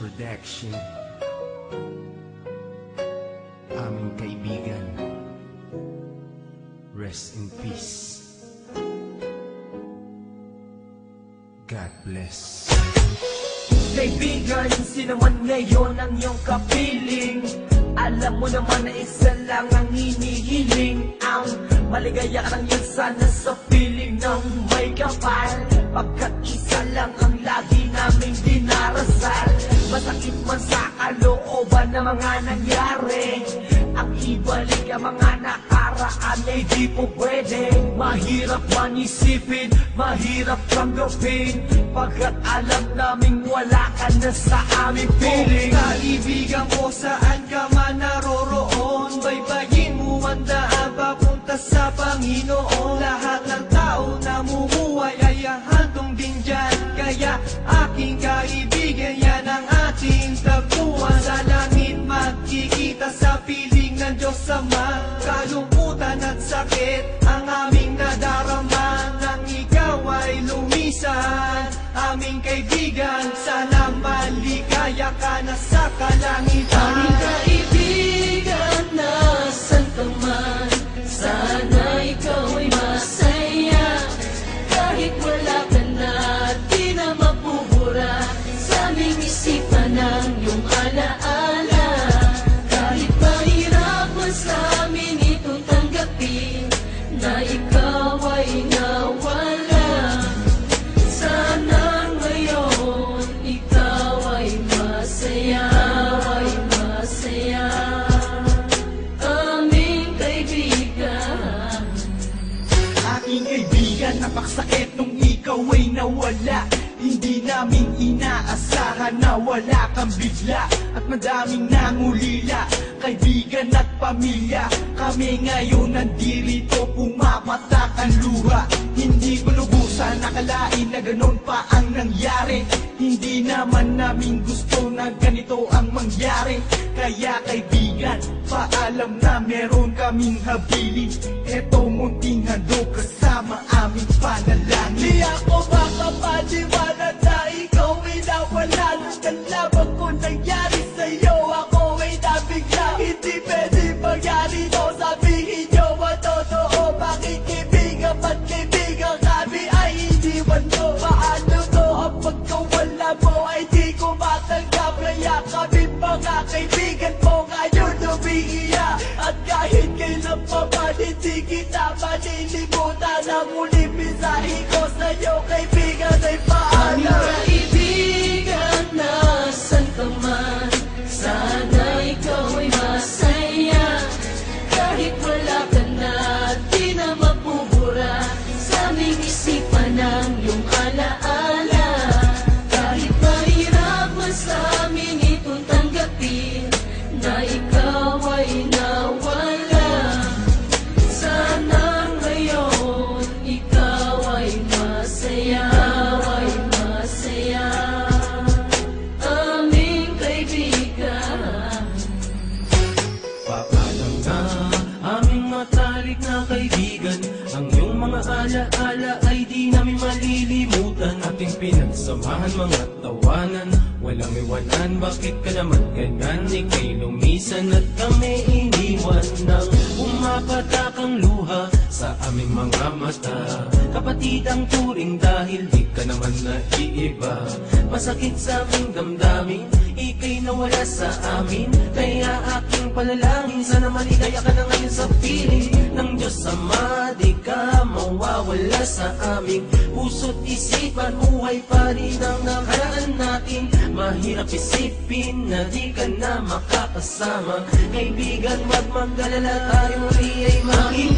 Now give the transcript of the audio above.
Production. Aming kaibigan, rest in peace. God bless. Kaibigan, sino man ngayon ang iyong kapiling, alam mo naman na isa lang ang hinihiling. Ang maligaya ka lang yun sana sa piling ng may kapal, pagkat isa lang ang lagi naming dinarasal. Masakit man sa kalooban na mga nangyari, ang ibalik ang mga nakaraan ay di po pwede. Mahirap man isipin, mahirap tanggapin, pagkat alam naming wala ka na sa aming piling. Kaibigan ko, saan ka man naroroon, baybayin mo ang daan papunta sa Panginoon. Lahat ng tao na mumuhay ay handong din dyan, kaya aking kaibigan, yan ang ating tagpuan. Sa langit magkikita sa piling ng Diyos Ama, kalungkutan at sakit ang aming nadarama. Nang ikaw ay lumisan, aming kaibigan, sana maligaya ka na sa kalangitan. Aming kaibigan, nasan ka man, sana ikaw ay masaya. Kahit wala ka na, di na mapubura sa aming isipan ng iyong alaala. Kahit mahirap man sa amin itong tanggapin, na ikaw ay nawala. Sana ngayon ikaw ay masaya, ay masaya, aming kaibigan. Aking kaibigan, napakasakit nung ikaw ay nawala. Hindi namin inaasahan na wala kang bigla, at madaming nangulila, kaibigan at pamilya. Kami ngayon nandirito, pumapatak ang luha. Hindi ko lubusan nakalain na ganon pa ang nangyari. Hindi naman namin gusto na ganito ang mangyari. Kaya kaibigan, paalam na meron kaming habilin. Eto munting handog kasama aming panalangin. Di ako makapaniwala na ikaw ay nawala. Nang labang ko nangyari sa'yo, ako ay nabigla. Hindi pwede mangyari to, sabihin nyo ang totoo. Bakit kaibigan, ba't kaibigan kami ay iniwan mo? Paano to ang pagkawala mo ay di ko matanggap? Kaya kami mga kaibigan mo ngayon umiiyak, at kahit kailan pa man hindi kita malilimutan. Ang muling mensahe ko sa'yo kaibigan ay Aming paalam. kaibigan, nasan ka man, sana ikaw ay masaya. Kahit wala ka na, di na mapubura sa aming isipan ng iyong alaala. Kahit mahirap man sa amin itong tanggapin, na ikaw ay nawala. Sana ngayon ikaw ay masaya, ay masaya, aming kaibigan. Paalam na aming matalik na kaibigan, ang iyong mga alaala ay di namin malilimutan. Ating pinagsamahan mga tawanan, walang iwanan. Bakit ka naman ganyan? Ika'y lumisan at kami iniwan. Nang umapatak ang luha sa aming mga mata, kapatid ang turing dahil di ka naman naiiba. Masakit sa aming damdamin, ika'y nawala sa amin. Kaya aking panalangin, sana maligaya ka na ngayon sa piling ng Diyos Ama. Di ka mawawala sa aming puso't isipan, buhay pa rin ang nakaraan natin. Mahirap isipin na di ka na makakasama. Kaibigan, wag mag-alala, tayo uli ay maging